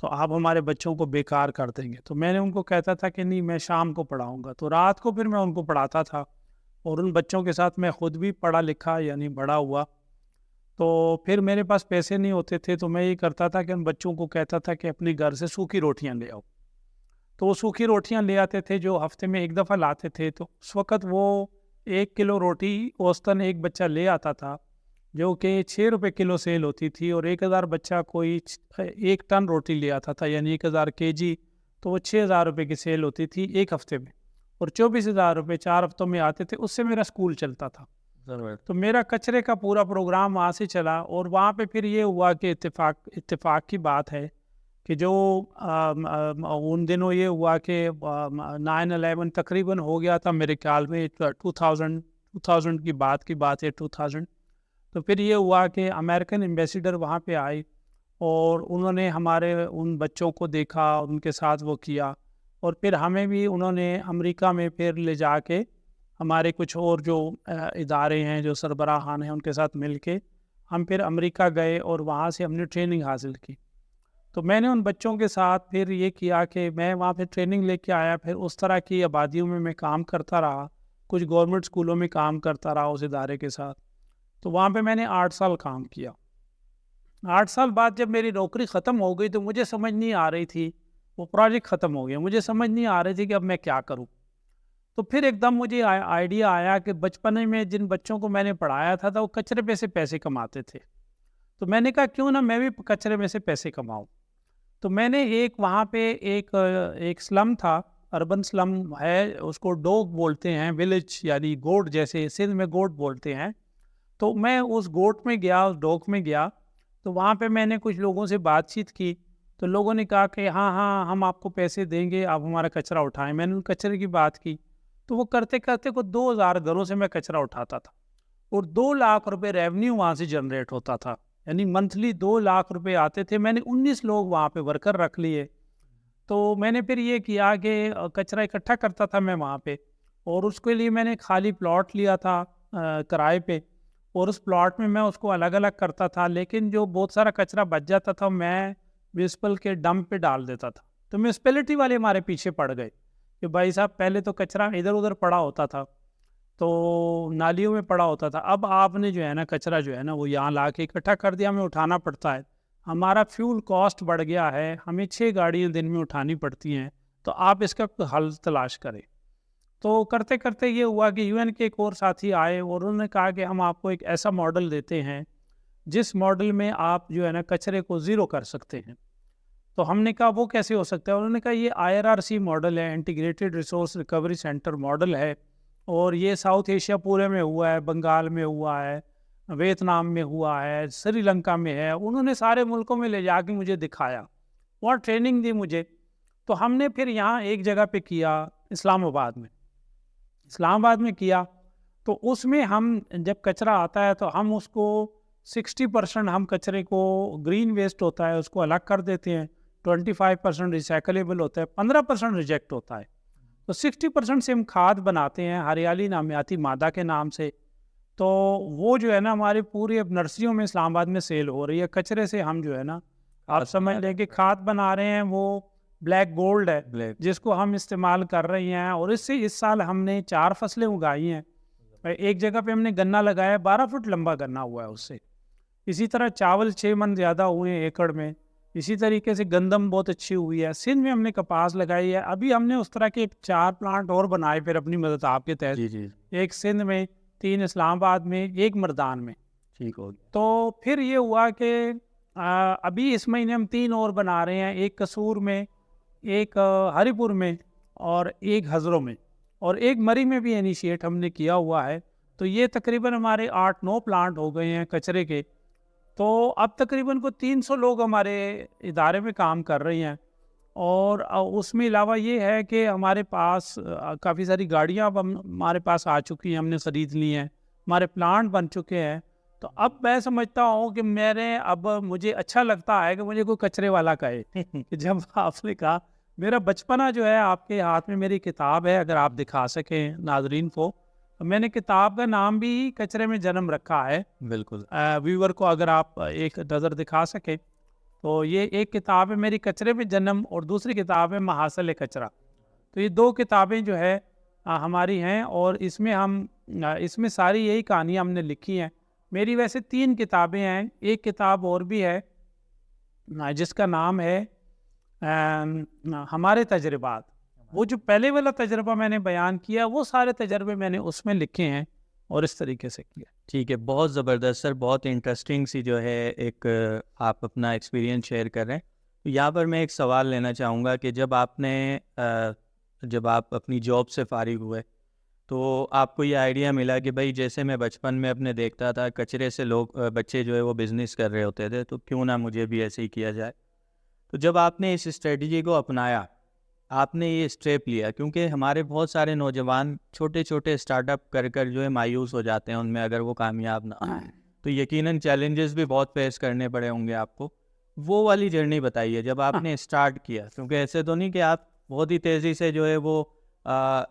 تو آپ ہمارے بچوں کو بیکار کر دیں گے. تو میں نے ان کو کہتا تھا کہ نہیں، میں شام کو پڑھاؤں گا. تو رات کو پھر میں ان کو پڑھاتا تھا، اور ان بچوں کے ساتھ میں خود بھی پڑھا لکھا یعنی بڑا ہوا. تو پھر میرے پاس پیسے نہیں ہوتے تھے، تو میں یہ کرتا تھا کہ ان بچوں کو کہتا تھا کہ اپنے گھر سے سوکھی روٹیاں لے آؤ. تو وہ سوکھی روٹیاں لے آتے تھے، جو ہفتے میں ایک دفعہ لاتے تھے. تو اس وقت وہ 1 کلو روٹی اوسطاً ایک بچہ لے آتا تھا، جو کہ 6 روپے کلو سیل ہوتی تھی. اور 1000 بچہ کوئی 1 ٹن روٹی لے آتا تھا، یعنی 1000 kg. تو وہ 6000 روپے کی سیل ہوتی تھی ایک ہفتے میں، اور 24,000 روپے 4 ہفتوں میں آتے تھے. اس سے میرا اسکول چلتا تھا. تو میرا کچرے کا پورا پروگرام وہاں سے چلا. اور وہاں پہ پھر یہ ہوا کہ اتفاق کی بات ہے کہ جو ان دنوں یہ ہوا کہ 9/11 تقریباً ہو گیا تھا میرے خیال میں 2000 کی بات ہے 2000. تو پھر یہ ہوا کہ امریکن ایمبیسیڈر وہاں پہ آئے، اور انہوں نے ہمارے ان بچوں کو دیکھا، ان کے ساتھ وہ کیا. اور پھر ہمیں بھی انہوں نے امریکہ میں پھر لے جا کے ہمارے کچھ اور جو ادارے ہیں، جو سربراہان ہیں، ان کے ساتھ مل کے ہم پھر امریکہ گئے، اور وہاں سے ہم نے ٹریننگ حاصل کی. تو میں نے ان بچوں کے ساتھ پھر یہ کیا کہ میں وہاں پہ ٹریننگ لے کے آیا. پھر اس طرح کی آبادیوں میں کام کرتا رہا، کچھ گورنمنٹ اسکولوں میں کام کرتا رہا اس ادارے کے ساتھ. تو وہاں پہ میں نے 8 سال کام کیا. 8 سال بعد جب میری نوکری ختم ہو گئی تو مجھے سمجھ نہیں آ رہی تھی، وہ پروجیکٹ ختم ہو گیا، مجھے سمجھ نہیں آ رہی تھی کہ اب میں کیا کروں. تو پھر ایک دم مجھے آئیڈیا آیا کہ بچپنے میں جن بچوں کو میں نے پڑھایا تھا وہ کچرے پہ سے پیسے کماتے تھے. تو میں نے کہا کیوں نہ میں بھی کچرے میں سے پیسے کماؤں. تو میں نے وہاں پہ ایک سلم تھا، اربن سلم ہے، اس کو ڈوگ بولتے ہیں، ولیج یعنی گوٹ، جیسے سندھ میں گوٹ بولتے ہیں. تو میں اس گوٹ میں گیا، اس ڈوگ میں گیا. تو وہاں پہ میں نے کچھ لوگوں سے بات چیت کی. تو لوگوں نے کہا کہ ہاں ہاں ہم آپ کو پیسے دیں گے، آپ ہمارا کچرا اٹھائیں. میں نے ان کچرے کی بات کی. تو وہ کرتے کرتے کو 2000 گھروں سے میں کچرا اٹھاتا تھا، اور 2 لاکھ روپے ریونیو وہاں سے جنریٹ ہوتا تھا. یعنی منتھلی 2 لاکھ روپے آتے تھے. میں نے 19 لوگ وہاں پہ ورکر رکھ لیے. تو میں نے پھر یہ کیا کہ کچرا اکٹھا کرتا تھا میں وہاں پہ، اور اس کے لیے میں نے خالی پلاٹ لیا تھا کرائے پہ، اور اس پلاٹ میں میں اس کو الگ الگ کرتا تھا. لیکن جو بہت سارا کچرا بچ جاتا تھا میں میونسپل کے ڈمپ پہ ڈال دیتا تھا. تو میونسپلٹی والے ہمارے پیچھے پڑ گئے کہ بھائی صاحب پہلے تو کچرا ادھر ادھر پڑا ہوتا تھا، تو نالیوں میں پڑا ہوتا تھا، اب آپ نے جو ہے نا کچرا جو ہے نا وہ یہاں لا کے اکٹھا کر دیا، ہمیں اٹھانا پڑتا ہے، ہمارا فیول کاسٹ بڑھ گیا ہے، ہمیں 6 گاڑیاں دن میں اٹھانی پڑتی ہیں، تو آپ اس کا حل تلاش کریں. تو کرتے کرتے یہ ہوا کہ یو این کے ایک اور ساتھی آئے، اور انہوں نے کہا کہ ہم آپ کو ایک ایسا ماڈل دیتے ہیں جس ماڈل میں آپ جو ہے نا کچرے کو زیرو کر سکتے ہیں. تو ہم نے کہا وہ کیسے ہو سکتا ہے؟ انہوں نے کہا یہ IRRC ماڈل ہے، integrated resource recovery centre model ہے، اور یہ ساؤتھ ایشیا پورے میں ہوا ہے، بنگال میں ہوا ہے، ویتنام میں ہوا ہے، سری لنکا میں ہے. انہوں نے سارے ملکوں میں لے جا کے مجھے دکھایا، وہاں ٹریننگ دی مجھے. تو ہم نے پھر یہاں ایک جگہ پہ کیا، اسلام آباد میں کیا. تو اس میں ہم جب کچرا آتا ہے تو ہم اس کو 60% ہم کچرے کو گرین ویسٹ ہوتا ہے اس کو الگ کر دیتے ہیں، 25% ریسائکلیبل ہوتا ہے، 15% ریجیکٹ ہوتا ہے. تو 60% سے ہم کھاد بناتے ہیں، ہریالی نامیاتی مادہ کے نام سے. تو وہ جو ہے نا ہماری پوری اب نرسریوں میں اسلام آباد میں سیل ہو رہی ہے. کچرے سے ہم جو ہے نا آپ سمجھ لیں کہ کھاد بنا رہے ہیں، وہ بلیک گولڈ ہے جس کو ہم استعمال کر رہے ہیں. اور اس سال ہم نے 4 فصلیں اگائی ہیں. ایک جگہ پہ ہم نے گنا لگایا، 12 فٹ لمبا گنا ہوا ہے اس سے. اسی طرح چاول 6 من زیادہ ہوئے ہیں ایکڑ میں. اسی طریقے سے گندم بہت اچھی ہوئی ہے. سندھ میں ہم نے کپاس لگائی ہے. ابھی ہم نے اس طرح کے 4 پلانٹ اور بنائے پھر اپنی مدد آپ کے تحت. ایک سندھ میں، 3 اسلام آباد میں، 1 مردان میں. ٹھیک ہو گیا. تو پھر یہ ہوا کہ ابھی اس مہینے ہم 3 اور بنا رہے ہیں، ایک قصور میں، ایک ہری پور میں، اور ایک ہزروں میں، اور ایک مری میں بھی انیشیٹ ہم نے کیا ہوا ہے. تو یہ تقریباً ہمارے 8-9 پلانٹ ہو گئے ہیں کچرے کے. تو اب تقریباً 300 لوگ ہمارے ادارے میں کام کر رہے ہیں. اور اس میں علاوہ یہ ہے کہ ہمارے پاس کافی ساری گاڑیاں اب ہمارے پاس آ چکی ہیں، ہم نے خرید لی ہیں، ہمارے پلانٹ بن چکے ہیں. تو اب میں سمجھتا ہوں کہ مجھے اچھا لگتا ہے کہ مجھے کوئی کچرے والا کہے. کہ جب آپ نے کہا میرا بچپنا جو ہے آپ کے ہاتھ میں میری کتاب ہے، اگر آپ دکھا سکیں ناظرین کو، میں نے کتاب کا نام بھی کچرے میں جنم رکھا ہے. بالکل ویور کو اگر آپ ایک نظر دکھا سکیں. تو یہ ایک کتاب ہے میری کچرے میں جنم اور دوسری کتاب ہے محاصل کچرا. تو یہ 2 کتابیں جو ہے ہماری ہیں اور اس میں ساری یہی کہانیاں ہم نے لکھی ہیں. میری ویسے 3 کتابیں ہیں. ایک کتاب اور بھی ہے جس کا نام ہے ہمارے تجربات. وہ جو پہلے والا تجربہ میں نے بیان کیا وہ سارے تجربے میں نے اس میں لکھے ہیں اور اس طریقے سے کیا. ٹھیک ہے، بہت زبردست سر، بہت انٹرسٹنگ سی جو ہے ایک آپ اپنا ایکسپیرینس شیئر کر رہے ہیں. یہاں پر میں ایک سوال لینا چاہوں گا کہ جب آپ اپنی جاب سے فارغ ہوئے تو آپ کو یہ آئیڈیا ملا کہ بھائی جیسے میں بچپن میں اپنے دیکھتا تھا کچرے سے لوگ بچے جو ہے وہ بزنس کر رہے ہوتے تھے، تو کیوں نہ مجھے بھی ایسے ہی کیا جائے. تو جب آپ نے اس اسٹریٹجی کو اپنایا، آپ نے یہ اسٹیپ لیا، کیونکہ ہمارے بہت سارے نوجوان چھوٹے چھوٹے اسٹارٹ اپ کر جو ہے مایوس ہو جاتے ہیں ان میں اگر وہ کامیاب نہ ہوں. تو یقیناً چیلنجز بھی بہت فیس کرنے پڑے ہوں گے آپ کو. وہ والی جرنی بتائیے جب آپ نے اسٹارٹ کیا، کیونکہ ایسے تو نہیں کہ آپ بہت ہی تیزی سے جو ہے وہ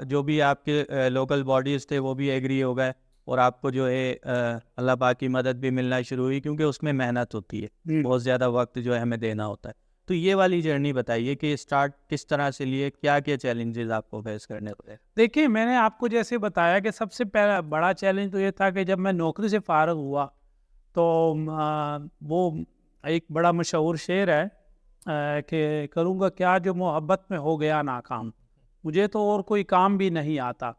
جو بھی آپ کے لوکل باڈیز تھے وہ بھی ایگری ہو گئے اور آپ کو جو ہے اللہ پاک کی مدد بھی ملنا شروع ہوئی، کیونکہ اس میں محنت ہوتی ہے، بہت زیادہ وقت جو ہے ہمیں دینا ہوتا ہے. تو یہ والی جرنی بتائیے کہ اسٹارٹ کس طرح سے لیے، کیا کیا چیلنجز آپ کو فیس کرنے پڑے. دیکھیے میں نے آپ کو جیسے بتایا کہ سب سے پہلا بڑا چیلنج تو یہ تھا کہ جب میں نوکری سے فارغ ہوا تو وہ ایک بڑا مشہور شعر ہے کہ کروں گا کیا جو محبت میں ہو گیا ناکام، مجھے تو اور کوئی کام بھی نہیں آتا.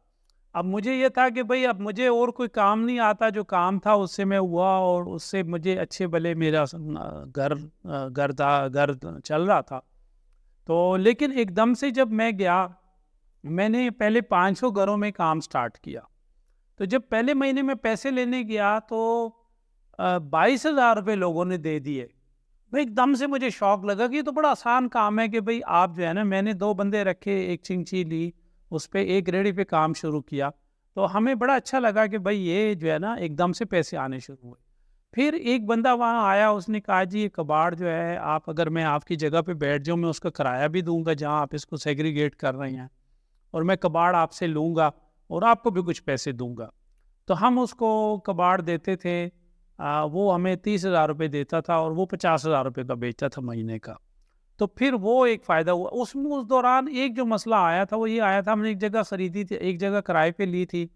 اب مجھے یہ تھا کہ بھئی اب مجھے اور کوئی کام نہیں آتا، جو کام تھا اس سے میں ہوا اور اس سے مجھے اچھے بھلے میرا گھر چل رہا تھا. تو لیکن ایک دم سے جب میں گیا، میں نے پہلے 500 گھروں میں کام سٹارٹ کیا. تو جب پہلے مہینے میں پیسے لینے گیا تو 22,000 روپے لوگوں نے دے دیے. ایک دم سے مجھے شوق لگا کہ یہ تو بڑا آسان کام ہے کہ بھئی آپ جو ہے نا، میں نے 2 بندے رکھے، ایک چنچی لی، اس پہ ایک ریڑھی پہ کام شروع کیا. تو ہمیں بڑا اچھا لگا کہ بھئی یہ جو ہے نا ایک دم سے پیسے آنے شروع ہوئے. پھر ایک بندہ وہاں آیا، اس نے کہا جی یہ کباڑ جو ہے اگر میں آپ کی جگہ پہ بیٹھ جاؤں، میں اس کا کرایہ بھی دوں گا جہاں آپ اس کو سیگریگیٹ کر رہے ہیں، اور میں کباڑ آپ سے لوں گا اور آپ کو بھی کچھ پیسے دوں گا. تو ہم اس کو کباڑ دیتے تھے، وہ ہمیں 30,000 روپے دیتا تھا اور وہ 50,000 روپے کا بیچتا تھا مہینے کا. تو پھر وہ ایک فائدہ ہوا. اس دوران ایک جو مسئلہ آیا تھا وہ یہ آیا تھا، ہم نے ایک جگہ خریدی تھی، ایک جگہ کرائے پہ لی تھی،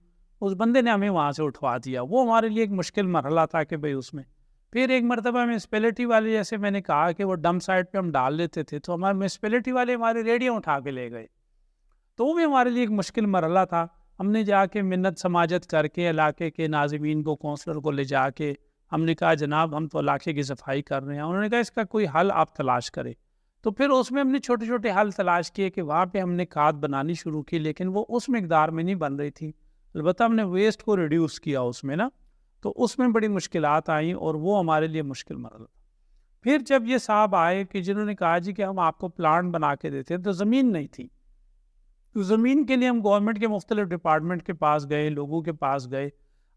اس بندے نے ہمیں وہاں سے اٹھوا دیا. وہ ہمارے لیے ایک مشکل مرحلہ تھا کہ بھئی اس میں. پھر ایک مرتبہ میونسپلٹی والے، جیسے میں نے کہا کہ وہ ڈمپ سائٹ پہ ہم ڈال لیتے تھے، تو ہمارے میونسپلٹی والے ہماری ریڑیاں اٹھا کے لے گئے. تو وہ بھی ہمارے لیے ایک مشکل مرحلہ تھا. ہم نے جا کے منت سماجت کر کے علاقے کے ناظمین کو، کونسلر کو لے جا کے ہم نے کہا جناب ہم تو علاقے کی صفائی کر رہے ہیں. انہوں نے کہا اس کا کوئی حل آپ تلاش کریں. تو پھر اس میں ہم نے چھوٹے چھوٹے حل تلاش کیے کہ وہاں پہ ہم نے کھاد بنانی شروع کی، لیکن وہ اس مقدار میں نہیں بن رہی تھی. البتہ ہم نے ویسٹ کو ریڈیوس کیا اس میں نا، تو اس میں بڑی مشکلات آئیں اور وہ ہمارے لیے مشکل مرحلہ. پھر جب یہ صاحب آئے کہ جنہوں نے کہا جی کہ ہم آپ کو پلانٹ بنا کے دیتے ہیں، تو زمین نہیں تھی. تو زمین کے لیے ہم گورنمنٹ کے مختلف ڈپارٹمنٹ کے پاس گئے، لوگوں کے پاس گئے.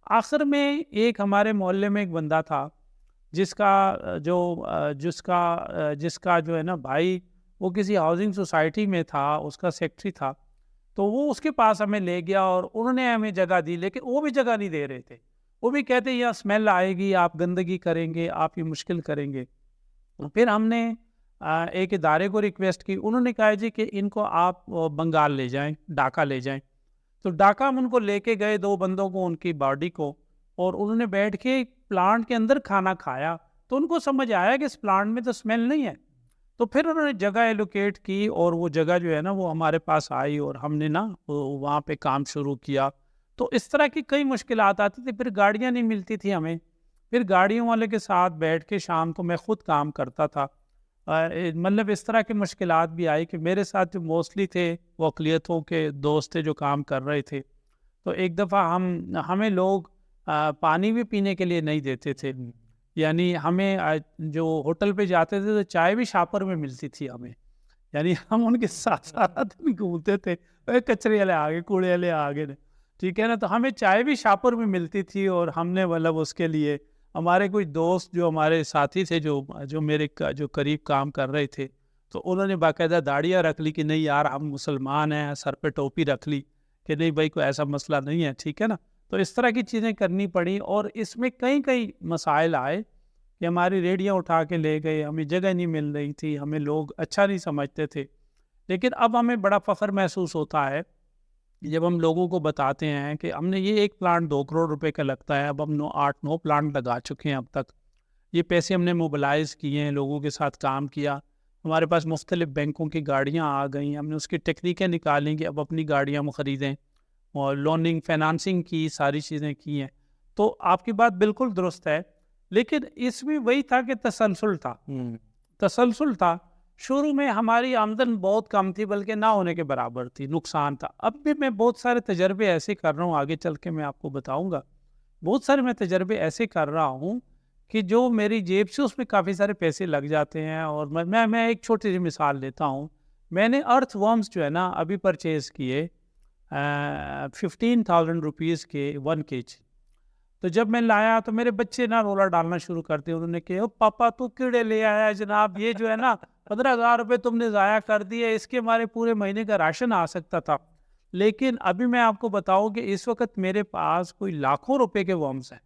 آخر میں ایک ہمارے محلے میں ایک بندہ تھا جس کا جو ہے نا بھائی، وہ کسی ہاؤسنگ سوسائٹی میں تھا، اس کا سیکٹری تھا. تو وہ اس کے پاس ہمیں لے گیا اور انہوں نے ہمیں جگہ دی، لیکن وہ بھی جگہ نہیں دے رہے تھے. وہ بھی کہتے یہاں اسمیل آئے گی، آپ گندگی کریں گے، آپ یہ مشکل کریں گے. پھر ہم نے ایک ادارے کو ریکویسٹ کی. انہوں نے کہا جی کہ ان کو آپ بنگال لے جائیں، ڈھاکہ لے جائیں. تو ڈھاکہ ہم ان کو لے کے گئے، 2 بندوں کو، ان کی باڈی کو، اور انہوں نے بیٹھ کے پلانٹ کے اندر کھانا کھایا. تو ان کو سمجھ آیا کہ اس پلانٹ میں تو اسمیل نہیں ہے. تو پھر انہوں نے جگہ ایلوکیٹ کی اور وہ جگہ جو ہے نا وہ ہمارے پاس آئی اور ہم نے نا وہاں پہ کام شروع کیا. تو اس طرح کی کئی مشکلات آتی تھی. پھر گاڑیاں نہیں ملتی تھی ہمیں. پھر گاڑیوں والے کے ساتھ بیٹھ کے شام کو میں خود کام کرتا تھا. مطلب اس طرح کی مشکلات بھی آئی کہ میرے ساتھ جو موسٹلی تھے وہ اقلیتوں کے دوست تھے جو کام کر رہے تھے. تو ایک دفعہ ہمیں لوگ پانی بھی پینے کے لیے نہیں دیتے تھے. یعنی ہمیں جو ہوٹل پہ جاتے تھے تو چائے بھی شاپر میں ملتی تھی ہمیں. یعنی ہم ان کے ساتھ سارا دن گھومتے تھے، کچرے والے آگے، کوڑے والے آگے، ٹھیک ہے نا. تو ہمیں چائے بھی شاپر میں ملتی تھی اور ہم نے مطلب اس کے لیے ہمارے کوئی دوست جو ہمارے ساتھی تھے جو میرے جو قریب کام کر رہے تھے، تو انہوں نے باقاعدہ داڑیاں رکھ لی کہ نہیں یار ہم مسلمان ہیں، سر پہ ٹوپی رکھ لی کہ نہیں بھائی کوئی ایسا مسئلہ نہیں ہے، ٹھیک ہے نا. تو اس طرح کی چیزیں کرنی پڑی اور اس میں کئی مسائل آئے. کہ ہماری ریڑیاں اٹھا کے لے گئے, ہمیں جگہ نہیں مل رہی تھی, ہمیں لوگ اچھا نہیں سمجھتے تھے. لیکن اب ہمیں بڑا فخر محسوس ہوتا ہے جب ہم لوگوں کو بتاتے ہیں کہ ہم نے یہ ایک پلانٹ 2 کروڑ روپے کا لگتا ہے, اب ہم 8-9 پلانٹ لگا چکے ہیں اب تک. یہ پیسے ہم نے موبلائز کیے ہیں, لوگوں کے ساتھ کام کیا, ہمارے پاس مختلف بینکوں کی گاڑیاں آ گئیں, ہم نے اس کی ٹیکنیکیں نکالیں کہ اب اپنی گاڑیاں ہم خریدیں, اور لوننگ فائنانسنگ کی ساری چیزیں کی ہیں. تو آپ کی بات بالکل درست ہے, لیکن اس میں وہی تھا کہ تسلسل تھا. شروع میں ہماری آمدن بہت کم تھی, بلکہ نہ ہونے کے برابر تھی, نقصان تھا. اب بھی میں بہت سارے تجربے ایسے کر رہا ہوں, آگے چل کے میں آپ کو بتاؤں گا, بہت سارے میں تجربے ایسے کر رہا ہوں کہ جو میری جیب سے اس میں کافی سارے پیسے لگ جاتے ہیں. اور میں ایک چھوٹی سی مثال دیتا ہوں. میں نے ارتھ ورمز جو ہے نا ابھی پرچیز کیے 15,000 روپیز کے 1 kg. تو جب میں لایا تو میرے بچے نا رولا ڈالنا شروع کرتے, انہوں نے کہا پاپا تو کیڑے لے آیا جناب, یہ جو ہے نا 15,000 روپے تم نے ضائع کر دیے, اس کے ہمارے پورے مہینے کا راشن آ سکتا تھا. لیکن ابھی میں آپ کو بتاؤں کہ اس وقت میرے پاس کوئی لاکھوں روپے کے ورمز ہیں,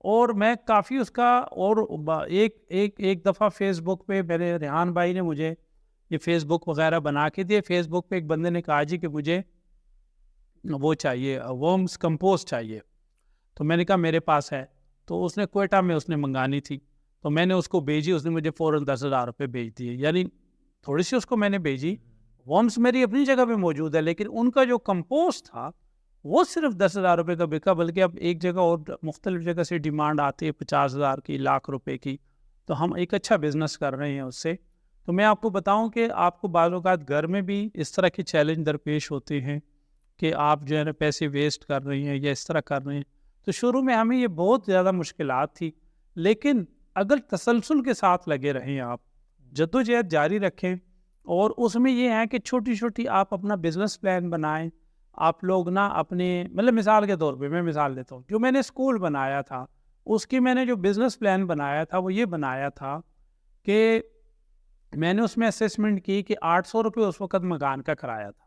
اور میں کافی اس کا, اور ایک دفعہ فیس بک پہ میرے ریحان بھائی نے مجھے یہ فیس بک وغیرہ بنا کے دیے. فیس بک پہ ایک بندے نے کہا جی کہ مجھے وہ چاہیے, ورمز کمپوسٹ چاہیے. تو میں نے کہا میرے پاس ہے. تو اس نے کوئٹہ میں اس نے منگانی تھی, تو میں نے اس کو بھیجی, اس نے مجھے فوراً 10,000 روپے بھیج دیے. یعنی تھوڑی سی اس کو میں نے بھیجی, ورمز میری اپنی جگہ پہ موجود ہے, لیکن ان کا جو کمپوسٹ تھا وہ صرف 10,000 روپے کا بکا, بلکہ اب ایک جگہ اور مختلف جگہ سے ڈیمانڈ آتی ہے 50,000 کی, لاکھ روپے کی. تو ہم ایک اچھا بزنس کر رہے ہیں اس سے. تو میں آپ کو بتاؤں کہ آپ کو بعض اوقات گھر میں بھی اس طرح کے چیلنج درپیش ہوتے ہیں کہ آپ جو ہے نا پیسے ویسٹ کر رہے ہیں یا اس طرح کر رہے ہیں. تو شروع میں ہمیں یہ بہت زیادہ مشکلات تھی, لیکن اگر تسلسل کے ساتھ لگے رہیں, آپ جدوجہد جاری رکھیں, اور اس میں یہ ہے کہ چھوٹی چھوٹی آپ اپنا بزنس پلان بنائیں. آپ لوگ نا اپنے, مطلب مثال کے طور پہ میں مثال دیتا ہوں, جو میں نے اسکول بنایا تھا اس کی میں نے جو بزنس پلان بنایا تھا وہ یہ بنایا تھا کہ میں نے اس میں اسیسمنٹ کی کہ 800 روپے اس وقت مکان کا کرایہ تھا.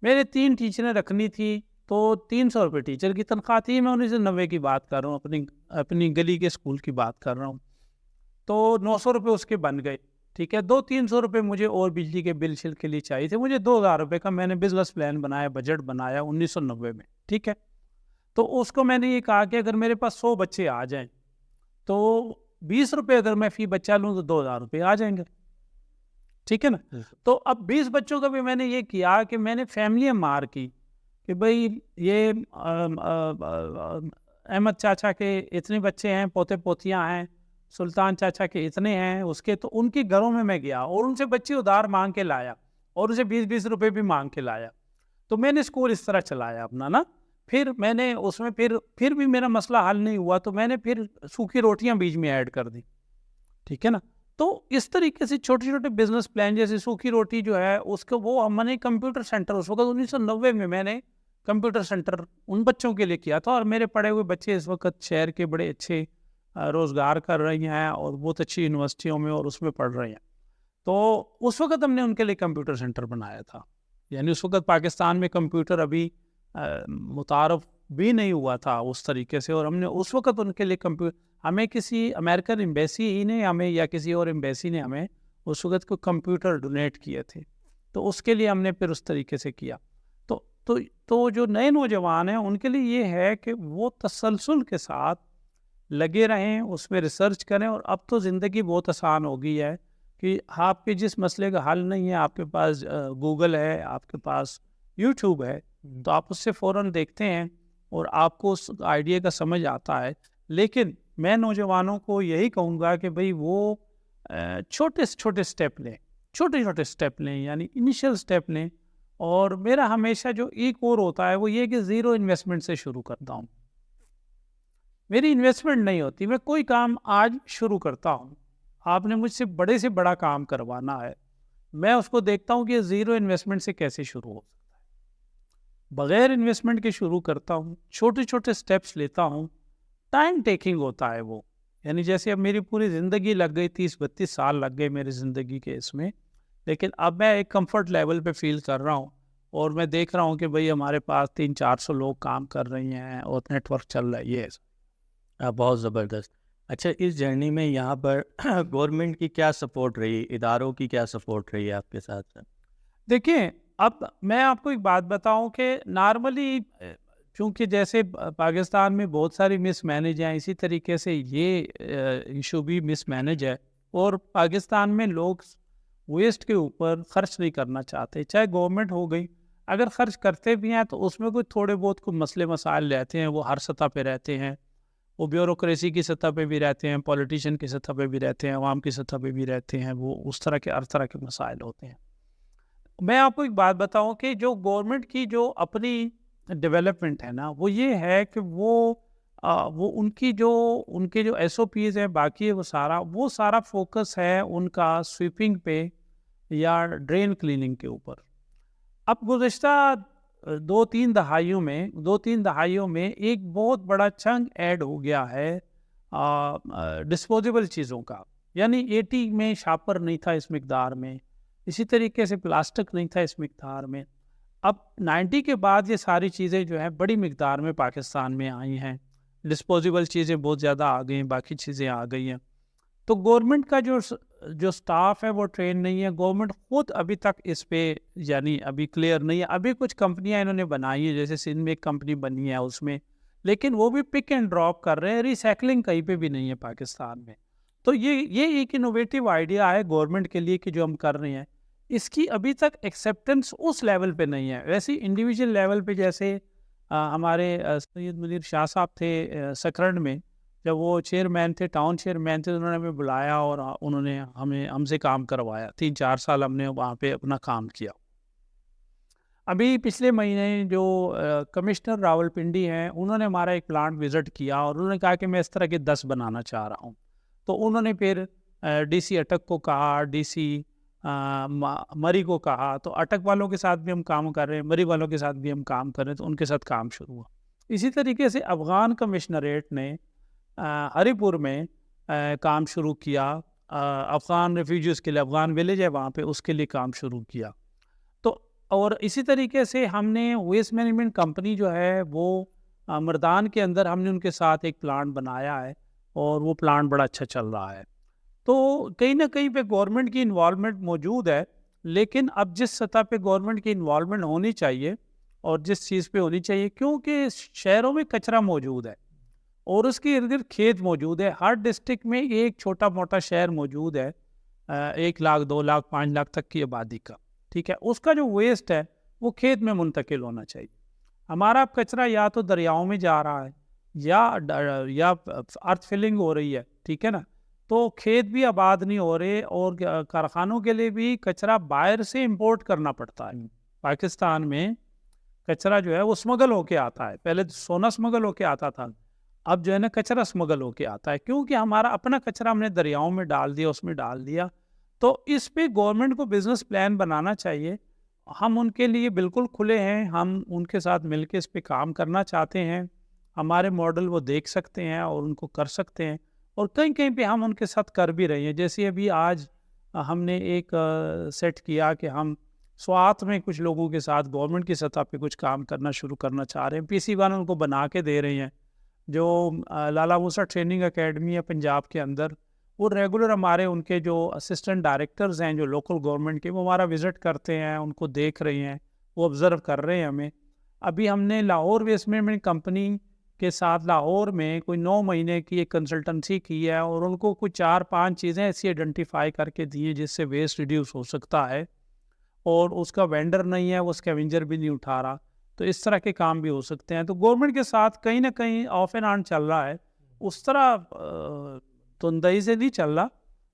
میں نے 3 ٹیچریں رکھنی تھی, تو 300 روپے ٹیچر کی تنخواہ تھی. میں 1990 کی بات کر رہا ہوں, اپنی گلی کے اسکول کی بات کر رہا ہوں. تو 900 روپے اس کے بن گئے, ٹھیک ہے. 200-300 روپے مجھے اور بجلی کے بل شل کے لیے چاہیے تھے. مجھے 2,000 روپے کا میں نے بزنس پلان بنایا, بجٹ بنایا 1990 میں, ٹھیک ہے. تو اس کو میں نے یہ کہا کہ اگر میرے پاس 100 بچے آ جائیں تو 20 روپے اگر میں فی بچہ لوں تو 2,000 روپے آ جائیں گے, ٹھیک ہے نا. تو اب 20 بچوں کا بھی میں نے یہ کیا کہ میں نے فیملی مار کی کہ بھئی یہ احمد چاچا کے اتنے بچے ہیں, پوتے پوتیاں ہیں, سلطان چاچا کے اتنے ہیں اس کے, تو ان کے گھروں میں گیا اور ان سے بچے ادھار مانگ کے لایا, اور اسے 20-20 روپے بھی مانگ کے لایا. تو میں نے اسکول اس طرح چلایا اپنا نا. پھر میں نے اس میں پھر بھی میرا مسئلہ حل نہیں ہوا, تو میں نے پھر سوکھی روٹیاں بیچ میں ایڈ کر دی, ٹھیک ہے نا. تو اس طریقے سے چھوٹے چھوٹے بزنس پلان, جیسے سوکھی روٹی جو ہے اس کو, وہ ہم نے کمپیوٹر سینٹر اس وقت 1990 میں نے کمپیوٹر سینٹر ان بچوں کے لیے کیا تھا. اور میرے پڑھے ہوئے بچے اس وقت شہر کے بڑے اچھے روزگار کر رہے ہیں اور بہت اچھی یونیورسٹیوں میں اور اس میں پڑھ رہے ہیں. تو اس وقت ہم نے ان کے لیے کمپیوٹر سینٹر بنایا تھا. یعنی اس وقت پاکستان میں کمپیوٹر ابھی متعارف بھی نہیں ہوا تھا اس طریقے سے, اور ہم نے اس وقت ان کے لیے ہمیں کسی امریکن ایمبیسی ہی نے ہمیں یا کسی اور ایمبیسی نے ہمیں اس وقت کو کمپیوٹر ڈونیٹ کیے تھے. تو اس کے لیے ہم نے پھر اس طریقے سے کیا. تو جو نئے نوجوان ہیں ان کے لیے یہ ہے کہ وہ تسلسل کے ساتھ لگے رہیں, اس میں ریسرچ کریں. اور اب تو زندگی بہت آسان ہو گئی ہے کہ آپ کے جس مسئلے کا حل نہیں ہے, آپ کے پاس گوگل ہے, آپ کے پاس یوٹیوب ہے, تو آپ اس سے فوراً دیکھتے ہیں اور آپ کو اس آئیڈیا کا سمجھ آتا ہے. لیکن میں نوجوانوں کو یہی کہوں گا کہ بھئی وہ چھوٹے چھوٹے سٹیپ لیں, یعنی انیشیل سٹیپ لیں. اور میرا ہمیشہ جو ایک اور ہوتا ہے وہ یہ کہ زیرو انویسٹمنٹ سے شروع کرتا ہوں. میری انویسٹمنٹ نہیں ہوتی, میں کوئی کام آج شروع کرتا ہوں, آپ نے مجھ سے بڑا کام کروانا ہے, میں اس کو دیکھتا ہوں کہ زیرو انویسٹمنٹ سے کیسے شروع ہو سکتا ہے. بغیر انویسٹمنٹ کے شروع کرتا ہوں, چھوٹے چھوٹے سٹیپس لیتا ہوں. ٹائم ٹیکنگ ہوتا ہے وہ, یعنی جیسے اب میری پوری زندگی لگ گئی, 30-32 سال لگ گئے میری زندگی کے اس میں, لیکن اب میں ایک کمفرٹ لیول پہ فیل کر رہا ہوں. اور میں دیکھ رہا ہوں کہ بھئی ہمارے پاس 300-400 لوگ کام کر رہی ہیں اور نیٹ ورک چل رہا ہے. یہ بہت زبردست. اچھا، اس جرنی میں یہاں پر گورنمنٹ کی کیا سپورٹ رہی، اداروں کی کیا سپورٹ رہی ہے آپ کے ساتھ ساتھ؟ دیکھیں، اب میں آپ کو ایک بات بتاؤں کہ نارملی چونکہ جیسے پاکستان میں بہت ساری مس مینج ہیں، اسی طریقے سے یہ ایشو بھی مس مینج ہے، اور پاکستان میں لوگ ویسٹ کے اوپر خرچ نہیں کرنا چاہتے، چاہے گورنمنٹ ہو گئی، اگر خرچ کرتے بھی ہیں تو اس میں کوئی تھوڑے بہت کوئی مسئلے مسائل رہتے ہیں، وہ ہر سطح پہ رہتے ہیں، وہ بیوروکریسی کی سطح پہ بھی رہتے ہیں، پولیٹیشین کی سطح پہ بھی رہتے ہیں، عوام کی سطح پہ بھی رہتے ہیں، وہ اس طرح کے ہر طرح کے مسائل ہوتے ہیں۔ میں آپ کو ایک بات بتاؤں کہ جو گورنمنٹ کی جو اپنی ڈیولپمنٹ ہے نا، وہ یہ ہے کہ وہ ان کے جو ایس او پیز ہیں، باقی ہے وہ سارا فوکس ہے ان کا سویپنگ پہ یا ڈرین کلیننگ کے اوپر۔ اب گزشتہ دو تین دہائیوں میں ایک بہت بڑا چنک ایڈ ہو گیا ہے ڈسپوزیبل چیزوں کا، یعنی 80 میں شاپر نہیں تھا اس مقدار میں، اسی طریقے سے پلاسٹک نہیں تھا اس مقدار میں۔ اب 90 کے بعد یہ ساری چیزیں جو ہیں بڑی مقدار میں پاکستان میں آئی ہیں، ڈسپوزیبل چیزیں بہت زیادہ آ گئی ہیں، باقی چیزیں آ گئی ہیں۔ تو گورنمنٹ کا جو سٹاف ہے وہ ٹرین نہیں ہے، گورنمنٹ خود ابھی تک اس پہ یعنی ابھی کلیئر نہیں ہے۔ ابھی کچھ کمپنیاں انہوں نے بنائی ہیں، جیسے سندھ میں ایک کمپنی بنی ہے اس میں، لیکن وہ بھی پک اینڈ ڈراپ کر رہے ہیں، ریسائکلنگ کہیں پہ بھی نہیں ہے پاکستان میں۔ تو یہ ایک انوویٹو آئیڈیا ہے گورنمنٹ کے لیے کہ جو ہم کر رہے ہیں، اس کی ابھی تک ایکسیپٹنس اس لیول پہ نہیں ہے۔ ویسے انڈیویجول لیول پہ جیسے ہمارے سید منیر شاہ صاحب تھے سکرنڈ میں، جب وہ چیئرمین تھے، ٹاؤن چیئرمین تھے، انہوں نے ہمیں بلایا اور انہوں نے ہم سے کام کروایا، 3-4 سال ہم نے وہاں پہ اپنا کام کیا۔ ابھی پچھلے مہینے جو کمشنر راول پنڈی ہیں، انہوں نے ہمارا ایک پلانٹ وزٹ کیا اور انہوں نے کہا کہ میں اس طرح کے 10 بنانا چاہ رہا ہوں۔ تو انہوں نے پھر ڈی سی اٹک کو کہا، ڈی سی مری کو کہا، تو اٹک والوں کے ساتھ بھی ہم کام کر رہے ہیں، مری والوں کے ساتھ بھی ہم کام کر رہے ہیں، تو ان کے ساتھ کام شروع ہوا۔ اسی طریقے سے افغان کمشنریٹ نے ہری پور میں کام شروع کیا، افغان ریفیوجیز کے لیے، افغان ولیج ہے وہاں پہ، اس کے لیے کام شروع کیا۔ تو اور اسی طریقے سے ہم نے ویسٹ مینجمنٹ کمپنی جو ہے وہ مردان کے اندر ہم نے ان کے ساتھ ایک پلانٹ بنایا ہے، اور وہ پلانٹ بڑا اچھا چل رہا ہے۔ تو کہیں نہ کہیں پہ گورنمنٹ کی انوالومنٹ موجود ہے، لیکن اب جس سطح پہ گورنمنٹ کی انوالومنٹ ہونی چاہیے اور جس چیز پہ ہونی چاہیے، کیونکہ شہروں میں کچرا موجود ہے اور اس کے ارد گرد کھیت موجود ہے، ہر ڈسٹرکٹ میں ایک چھوٹا موٹا شہر موجود ہے 1 لاکھ 2 لاکھ 5 لاکھ تک کی آبادی کا، ٹھیک ہے، اس کا جو ویسٹ ہے وہ کھیت میں منتقل ہونا چاہیے۔ ہمارا کچرا یا تو دریاؤں میں جا رہا ہے یا ارتھ فلنگ ہو رہی ہے، ٹھیک ہے نا، تو کھیت بھی آباد نہیں ہو رہے، اور کارخانوں کے لیے بھی کچرا باہر سے امپورٹ کرنا پڑتا ہے۔ پاکستان میں کچرا جو ہے وہ اسمگل ہو کے آتا ہے، پہلے سونا اسمگل ہو کے آتا تھا، اب جو ہے نا کچرا اسمگل ہو کے آتا ہے، کیونکہ ہمارا اپنا کچرا ہم نے دریاؤں میں ڈال دیا، اس میں ڈال دیا۔ تو اس پہ گورنمنٹ کو بزنس پلان بنانا چاہیے۔ ہم ان کے لیے بالکل کھلے ہیں، ہم ان کے ساتھ مل کے اس پہ کام کرنا چاہتے ہیں، ہمارے ماڈل وہ دیکھ سکتے ہیں اور ان کو کر سکتے ہیں، اور کہیں کہیں پہ ہم ان کے ساتھ کر بھی رہے ہیں۔ جیسے ابھی آج ہم نے ایک سیٹ کیا کہ ہم سوات میں کچھ لوگوں کے ساتھ گورنمنٹ کی سطح پہ کچھ کام کرنا شروع کرنا چاہ رہے ہیں، پی سی 1 ان کو بنا کے دے رہے ہیں۔ جو لالا موسیٰ ٹریننگ اکیڈمی ہے پنجاب کے اندر، وہ ریگولر ہمارے ان کے جو اسسٹنٹ ڈائریکٹرز ہیں جو لوکل گورنمنٹ کے، وہ ہمارا وزٹ کرتے ہیں، ان کو دیکھ رہے ہیں، وہ آبزرو کر رہے ہیں ہمیں۔ ابھی ہم نے لاہور ویسٹ مینجمنٹ کمپنی کے ساتھ لاہور میں کوئی 9 مہینے کی ایک کنسلٹنسی کی ہے، اور ان کو کوئی 4-5 چیزیں ایسی آئیڈینٹیفائی کر کے دی ہیں جس سے ویسٹ ریڈیوس ہو سکتا ہے، اور اس کا وینڈر نہیں ہے، وہ اسکیونجر بھی نہیں اٹھا رہا، تو اس طرح کے کام بھی ہو سکتے ہیں۔ تو گورنمنٹ کے ساتھ کہیں نہ کہیں آف اینڈ آن چل رہا ہے، اس طرح تندئی سے نہیں چل رہا،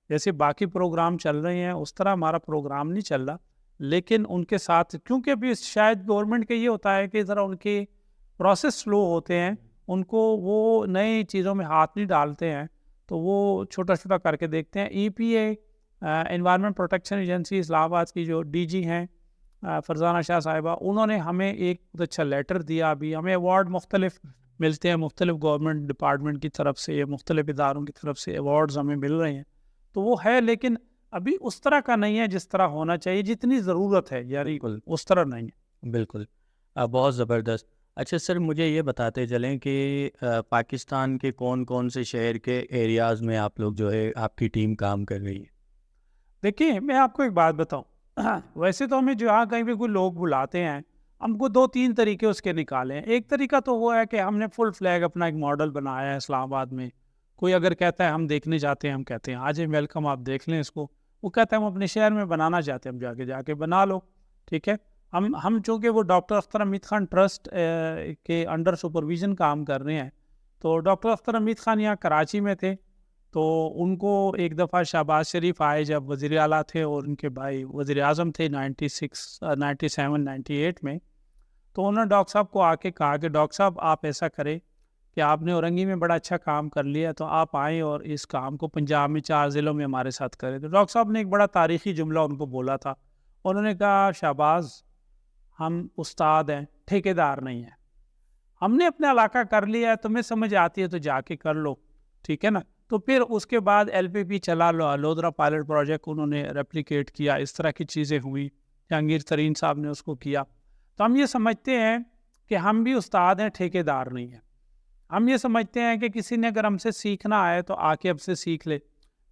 جیسے باقی پروگرام چل رہے ہیں اس طرح ہمارا پروگرام نہیں چل رہا، لیکن ان کے ساتھ کیونکہ ابھی شاید گورنمنٹ کا یہ ہوتا ہے کہ ذرا ان کے پروسیس سلو ہوتے ہیں، ان کو وہ نئی چیزوں میں ہاتھ نہیں ڈالتے ہیں، تو وہ چھوٹا چھوٹا کر کے دیکھتے ہیں۔ ای پی اے انوائرمنٹ پروٹیکشن ایجنسی اسلام آباد کی جو ڈی جی ہیں فرزانہ شاہ صاحبہ، انہوں نے ہمیں ایک بہت اچھا لیٹر دیا۔ ابھی ہمیں ایوارڈ مختلف ملتے ہیں، مختلف گورنمنٹ ڈپارٹمنٹ کی طرف سے، مختلف اداروں کی طرف سے ایوارڈز ہمیں مل رہے ہیں، تو وہ ہے، لیکن ابھی اس طرح کا نہیں ہے جس طرح ہونا چاہیے، جتنی ضرورت ہے، یعنی بالکل اس طرح نہیں ہے۔ بالکل، بہت زبردست۔ اچھا سر، مجھے یہ بتاتے چلیں کہ پاکستان کے کون کون سے شہر کے ایریاز میں آپ لوگ جو ہے آپ کی ٹیم کام کر رہی ہے؟ دیکھیے میں آپ کو ایک بات بتاؤں ویسے تو ہمیں جہاں کہیں بھی کوئی لوگ بلاتے ہیں ہم کو 2-3 طریقے اس کے نکالے ہیں. ایک طریقہ تو وہ ہے کہ ہم نے فل فلیگ اپنا ایک ماڈل بنایا ہے اسلام آباد میں. کوئی اگر کہتا ہے ہم دیکھنے جاتے ہیں، ہم کہتے ہیں آج ویلکم، آپ دیکھ لیں اس کو. وہ کہتا ہے ہم اپنے شہر میں بنانا چاہتے ہیں، ہم جا کے بنا لو. ٹھیک ہے. ہم چونکہ وہ ڈاکٹر اختر حمید خان ٹرسٹ کے انڈر سپرویژن کام کر رہے ہیں، تو ڈاکٹر اختر حمید خان یہاں کراچی میں تھے. تو ان کو ایک دفعہ شہباز شریف آئے جب وزیر اعلیٰ تھے، اور ان کے بھائی وزیر اعظم تھے 97-98 میں. تو انہوں نے ڈاکٹر صاحب کو آ کے کہا کہ ڈاکٹر صاحب آپ ایسا کریں کہ آپ نے اورنگی میں بڑا اچھا کام کر لیا، تو آپ آئیں اور اس کام کو پنجاب میں 4 ضلعوں میں ہمارے ساتھ کریں. تو ڈاکٹر صاحب نے ایک بڑا تاریخی جملہ ان کو بولا تھا. انہوں نے کہا شہباز، ہم استاد ہیں، ٹھیکیدار نہیں ہیں. ہم نے اپنا علاقہ کر لیا ہے، تمہیں سمجھ آتی ہے تو جا کے کر لو. ٹھیک ہے نا. تو پھر اس کے بعد LPP چلا لو، لودھرا پائلٹ پروجیکٹ انہوں نے ریپلیکیٹ کیا. اس طرح کی چیزیں ہوئی. جہانگیر ترین صاحب نے اس کو کیا. تو ہم یہ سمجھتے ہیں کہ ہم بھی استاد ہیں، ٹھیکیدار نہیں ہیں. ہم یہ سمجھتے ہیں کہ کسی نے اگر ہم سے سیکھنا آئے تو آ کے ہم سے سیکھ لے.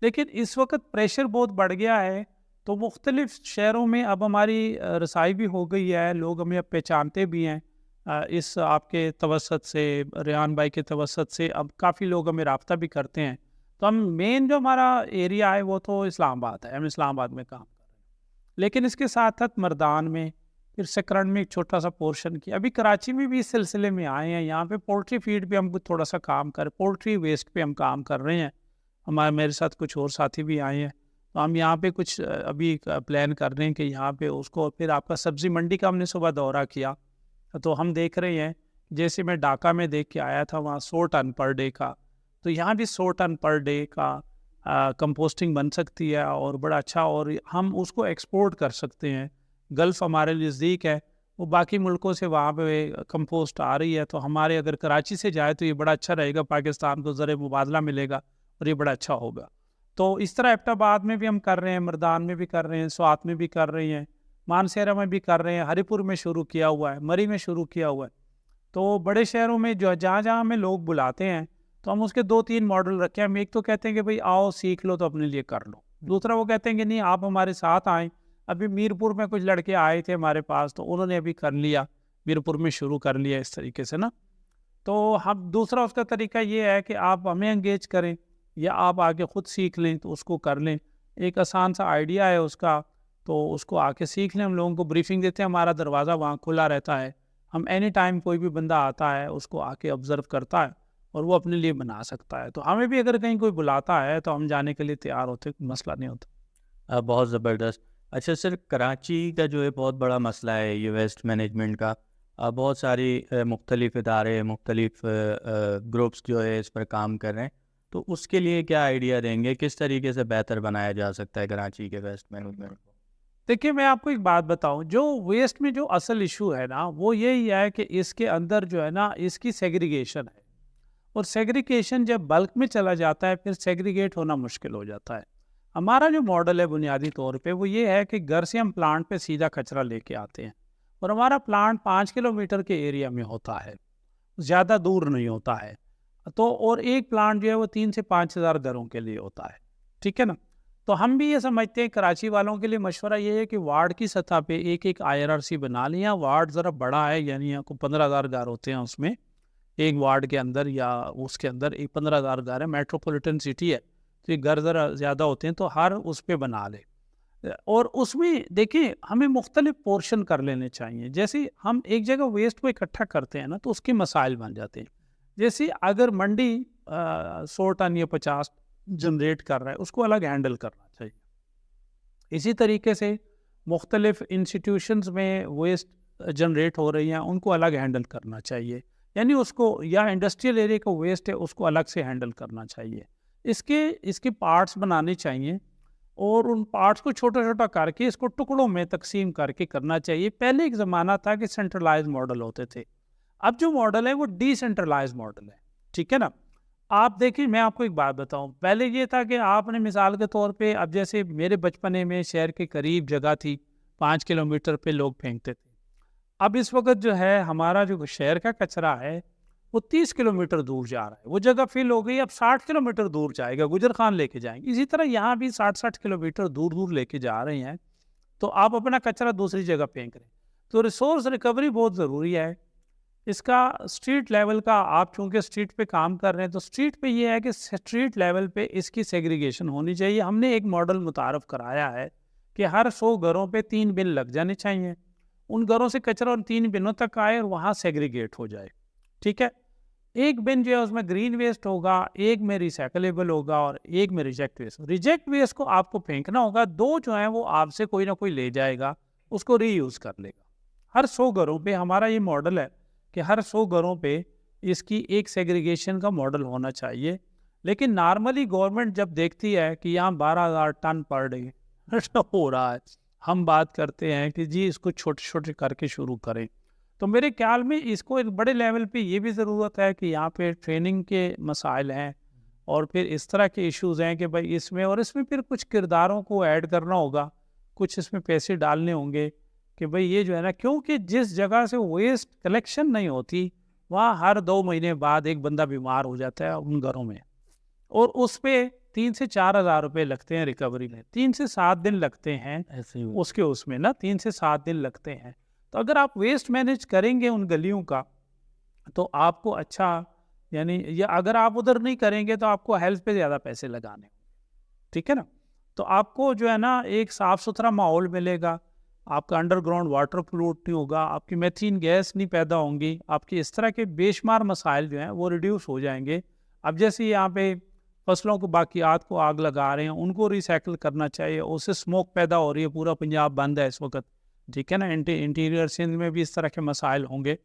لیکن اس وقت پریشر بہت بڑھ گیا ہے، تو مختلف شہروں میں اب ہماری رسائی بھی ہو گئی ہے، لوگ ہمیں اب پہچانتے بھی ہیں. اس آپ کے توسط سے، ریحان بھائی کے توسط سے اب کافی لوگ ہمیں رابطہ بھی کرتے ہیں. تو ہم مین جو ہمارا ایریا ہے وہ تو اسلام آباد ہے، ہم اسلام آباد میں کام کر رہے ہیں. لیکن اس کے ساتھ ساتھ مردان میں، پھر سکرن میں ایک چھوٹا سا پورشن کیا. ابھی کراچی میں بھی اس سلسلے میں آئے ہیں. یہاں پہ پولٹری فیڈ پہ ہم کو تھوڑا سا کام پولٹری ویسٹ پہ ہم کام کر رہے ہیں. میرے ساتھ کچھ اور ساتھی بھی آئے ہیں. تو ہم یہاں پہ کچھ ابھی پلان کر رہے ہیں کہ یہاں پہ اس کو، پھر آپ کا سبزی منڈی کا ہم نے صبح دورہ کیا، تو ہم دیکھ رہے ہیں جیسے میں ڈھاکہ میں دیکھ کے آیا تھا، وہاں 100 ٹن پر ڈے کا. تو یہاں بھی 100 ٹن پر ڈے کا کمپوسٹنگ بن سکتی ہے، اور بڑا اچھا، اور ہم اس کو ایکسپورٹ کر سکتے ہیں. گلف ہمارے نزدیک ہے، وہ باقی ملکوں سے وہاں پہ کمپوسٹ آ رہی ہے. تو ہمارے اگر کراچی سے جائے تو یہ بڑا اچھا رہے گا، پاکستان کو زر مبادلہ ملے گا اور یہ بڑا اچھا ہوگا. تو اس طرح ایبٹ آباد میں بھی ہم کر رہے ہیں، مردان میں بھی کر رہے ہیں، سوات میں بھی کر رہے ہیں، مانسہرہ میں بھی کر رہے ہیں، ہری پور میں شروع کیا ہوا ہے، مری میں شروع کیا ہوا ہے. تو بڑے شہروں میں جو جہاں جہاں ہمیں لوگ بلاتے ہیں تو ہم اس کے 2-3 ماڈل رکھے ہیں. ہم ایک تو کہتے ہیں کہ بھئی آؤ سیکھ لو تو اپنے لیے کر لو. دوسرا وہ کہتے ہیں کہ نہیں آپ ہمارے ساتھ آئیں. ابھی میرپور میں کچھ لڑکے آئے تھے ہمارے پاس، تو انہوں نے ابھی کر لیا، میرپور میں شروع کر لیا اس طریقے سے نا. تو ہم دوسرا اس کا طریقہ یہ ہے کہ آپ ہمیں انگیج کریں، یا آپ آگے خود سیکھ لیں تو اس کو کر لیں. ایک آسان سا آئیڈیا ہے اس کا، تو اس کو آ کے سیکھ لیں. ہم لوگوں کو بریفنگ دیتے ہیں، ہمارا دروازہ وہاں کھلا رہتا ہے. ہم اینی ٹائم کوئی بھی بندہ آتا ہے اس کو آ کے آبزرو کرتا ہے اور وہ اپنے لیے بنا سکتا ہے. تو ہمیں بھی اگر کہیں کوئی بلاتا ہے تو ہم جانے کے لیے تیار ہوتے، مسئلہ نہیں ہوتا. بہت زبردست. اچھا سر، کراچی کا جو ہے بہت بڑا مسئلہ ہے یہ ویسٹ مینجمنٹ کا. بہت ساری مختلف ادارے، مختلف گروپس جو ہے اس پر کام کر رہے ہیں. تو اس کے لیے کیا آئیڈیا دیں گے، کس طریقے سے بہتر بنایا جا سکتا ہے کراچی کے ویسٹ مینجمنٹ کو؟ دیکھیے میں آپ کو ایک بات بتاؤں، جو ویسٹ میں جو اصل ایشو ہے نا وہ یہی ہے کہ اس کے اندر جو ہے نا اس کی سیگریگیشن ہے. اور سیگریگیشن جب بلک میں چلا جاتا ہے پھر سیگریگیٹ ہونا مشکل ہو جاتا ہے. ہمارا جو ماڈل ہے بنیادی طور پہ وہ یہ ہے کہ گھر سے ہم پلانٹ پہ سیدھا کچرا لے کے آتے ہیں، اور ہمارا پلانٹ 5 کلومیٹر کے ایریا میں ہوتا ہے، زیادہ دور نہیں ہوتا ہے. تو اور ایک پلانٹ جو ہے وہ 3 سے 5 ہزار گھروں کے لیے ہوتا ہے. ٹھیک ہے نا. تو ہم بھی یہ سمجھتے ہیں، کراچی والوں کے لیے مشورہ یہ ہے کہ وارڈ کی سطح پہ ایک IRRC بنا لیں. وارڈ ذرا بڑا ہے، یعنی یہاں کو 15,000 گھر ہوتے ہیں اس میں، ایک وارڈ کے اندر یا اس کے اندر ایک 15,000 گھر ہے. میٹروپولیٹن سٹی ہے تو یہ گھر ذرا زیادہ ہوتے ہیں، تو ہر اس پہ بنا لے. اور اس میں دیکھیں ہمیں مختلف پورشن کر لینے چاہیے. جیسے ہم ایک جگہ ویسٹ کو اکٹھا کرتے ہیں نا تو اس کے مسائل بن جاتے ہیں. جیسے اگر منڈی 100 ٹن یا 50 جنریٹ کر رہا ہے، اس کو الگ ہینڈل کرنا چاہیے. اسی طریقے سے مختلف انسٹیٹیوشنز میں ویسٹ جنریٹ ہو رہی ہیں، ان کو الگ ہینڈل کرنا چاہیے. یعنی اس کو، یا انڈسٹریل ایریا کا ویسٹ ہے اس کو الگ سے ہینڈل کرنا چاہیے. اس کے پارٹس بنانے چاہیے، اور ان پارٹس کو چھوٹا چھوٹا کر کے اس کو ٹکڑوں میں تقسیم کر کے کرنا چاہیے. پہلے ایک زمانہ تھا کہ سینٹرلائز ماڈل ہوتے تھے، اب جو ماڈل ہے وہ ڈی سینٹرلائز ماڈل ہے. ٹھیک ہے نا. آپ دیکھیں میں آپ کو ایک بات بتاؤں، پہلے یہ تھا کہ آپ نے مثال کے طور پہ، اب جیسے میرے بچپنے میں شہر کے قریب جگہ تھی، 5 کلومیٹر پہ لوگ پھینکتے تھے. اب اس وقت جو ہے ہمارا جو شہر کا کچرا ہے وہ 30 کلومیٹر دور جا رہا ہے، وہ جگہ فل ہو گئی، اب 60 کلومیٹر دور جائے گا، گجر خان لے کے جائیں گے. اسی طرح یہاں بھی 60 کلومیٹر دور دور لے کے جا رہے ہیں، تو آپ اپنا کچرا دوسری جگہ پھینک رہے ہیں. تو ریسورس ریکوری بہت ضروری ہے. اس کا اسٹریٹ لیول کا، آپ چونکہ اسٹریٹ پہ کام کر رہے ہیں تو اسٹریٹ پہ یہ ہے کہ اسٹریٹ لیول پہ اس کی سیگریگیشن ہونی چاہیے. ہم نے ایک ماڈل متعارف کرایا ہے کہ ہر 100 گھروں پہ 3 بن لگ جانے چاہیے، ان گھروں سے کچرا ان 3 بنوں تک آئے اور وہاں سیگریگیٹ ہو جائے. ٹھیک ہے، ایک بن جو ہے اس میں گرین ویسٹ ہوگا، ایک میں ریسائکلیبل ہوگا اور ایک میں ریجیکٹ ویسٹ. ریجیکٹ ویسٹ کو آپ کو پھینکنا ہوگا، 2 جو ہیں وہ آپ سے کوئی نہ کوئی لے جائے گا، اس کو ری یوز کر لے گا. ہر 100 گھروں پہ ہمارا یہ ماڈل ہے کہ ہر 100 گھروں پہ اس کی ایک سیگریگیشن کا ماڈل ہونا چاہیے. لیکن نارملی گورنمنٹ جب دیکھتی ہے کہ یہاں 12,000 ٹن پر ڈے ہو رہا ہے، ہم بات کرتے ہیں کہ جی اس کو چھوٹے چھوٹے کر کے شروع کریں. تو میرے خیال میں اس کو ایک بڑے لیول پہ یہ بھی ضرورت ہے کہ یہاں پہ ٹریننگ کے مسائل ہیں اور پھر اس طرح کے ایشوز ہیں کہ بھائی اس میں پھر کچھ کرداروں کو ایڈ کرنا ہوگا، کچھ اس میں پیسے ڈالنے ہوں گے کہ بھئی یہ جو ہے نا، کیونکہ جس جگہ سے ویسٹ کلیکشن نہیں ہوتی وہاں ہر 2 مہینے بعد ایک بندہ بیمار ہو جاتا ہے ان گھروں میں، اور اس پہ 3 سے 4 ہزار روپے لگتے ہیں ریکوری میں. 3 سے 7 دن لگتے ہیں اس میں نا، 3 سے 7 دن لگتے ہیں. تو اگر آپ ویسٹ مینیج کریں گے ان گلیوں کا تو آپ کو اچھا، یعنی یا اگر آپ ادھر نہیں کریں گے تو آپ کو ہیلتھ پہ زیادہ پیسے لگانے. ٹھیک ہے نا، تو آپ کو جو ہے نا ایک صاف ستھرا ماحول ملے گا، آپ کا انڈر گراؤنڈ واٹر پلوٹ نہیں ہوگا، آپ کی میتھین گیس نہیں پیدا ہوں گی، آپ کی اس طرح کے بے شمار مسائل جو ہیں وہ ریڈیوس ہو جائیں گے. اب جیسے یہاں پہ فصلوں کو، باقیات کو آگ لگا رہے ہیں، ان کو ریسائیکل کرنا چاہیے، اس سے اسموک پیدا ہو رہی ہے، پورا پنجاب بند ہے اس وقت. ٹھیک ہے نا، انٹیریئر سندھ میں بھی اس طرح کے مسائل ہوں گے،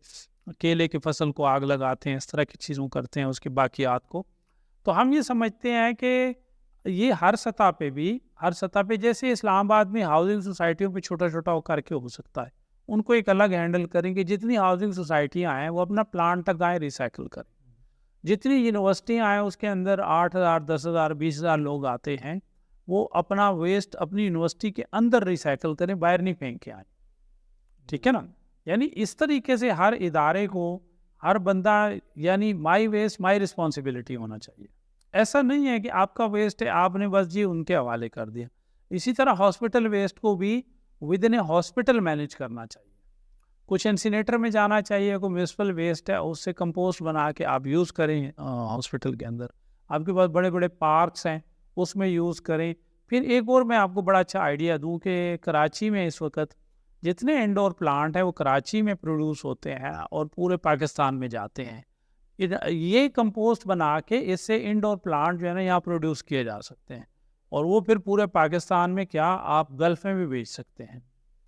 کیلے کی فصل کو آگ لگاتے ہیں، اس طرح کی چیزوں کرتے ہیں اس کی باقیات کو. تو ہم یہ سمجھتے ہیں کہ یہ ہر سطح پہ جیسے اسلام آباد میں ہاؤسنگ سوسائٹیوں پہ چھوٹا چھوٹا ہو کر کے ہو سکتا ہے، ان کو ایک الگ ہینڈل کریں کہ جتنی ہاؤسنگ سوسائٹیاں ہیں وہ اپنا پلانٹ تک آئیں ریسائیکل کریں. جتنی یونیورسٹیاں آئیں اس کے اندر 8,000 10,000 20,000 لوگ آتے ہیں، وہ اپنا ویسٹ اپنی یونیورسٹی کے اندر ریسائیکل کریں، باہر نہیں پھینک کے آئیں. ٹھیک ہے نا، یعنی اس طریقے سے ہر ادارے کو، ہر بندہ، یعنی مائی ویسٹ مائی رسپانسبلٹی ہونا چاہیے. ایسا نہیں ہے کہ آپ کا ویسٹ ہے آپ نے بس جی ان کے حوالے کر دیا. اسی طرح ہاسپٹل ویسٹ کو بھی with in a hospital manage کرنا چاہیے. کچھ انسینیٹر میں جانا چاہیے، کوئی میونسپل ویسٹ ہے اس سے کمپوسٹ بنا کے آپ یوز کریں ہاسپٹل کے اندر. آپ کے پاس بڑے بڑے پارکس ہیں اس میں یوز کریں. پھر ایک اور میں آپ کو بڑا اچھا آئیڈیا دوں کہ کراچی میں اس وقت جتنے انڈور پلانٹ ہیں وہ کراچی میں پروڈیوس ہوتے ہیں اور پورے پاکستان میں جاتے ہیں. یہ کمپوسٹ بنا کے اس سے انڈور پلانٹ جو ہے نا یہاں پروڈیوس کیے جا سکتے ہیں، اور وہ پھر پورے پاکستان میں کیا آپ گلف میں بھی بیچ سکتے ہیں.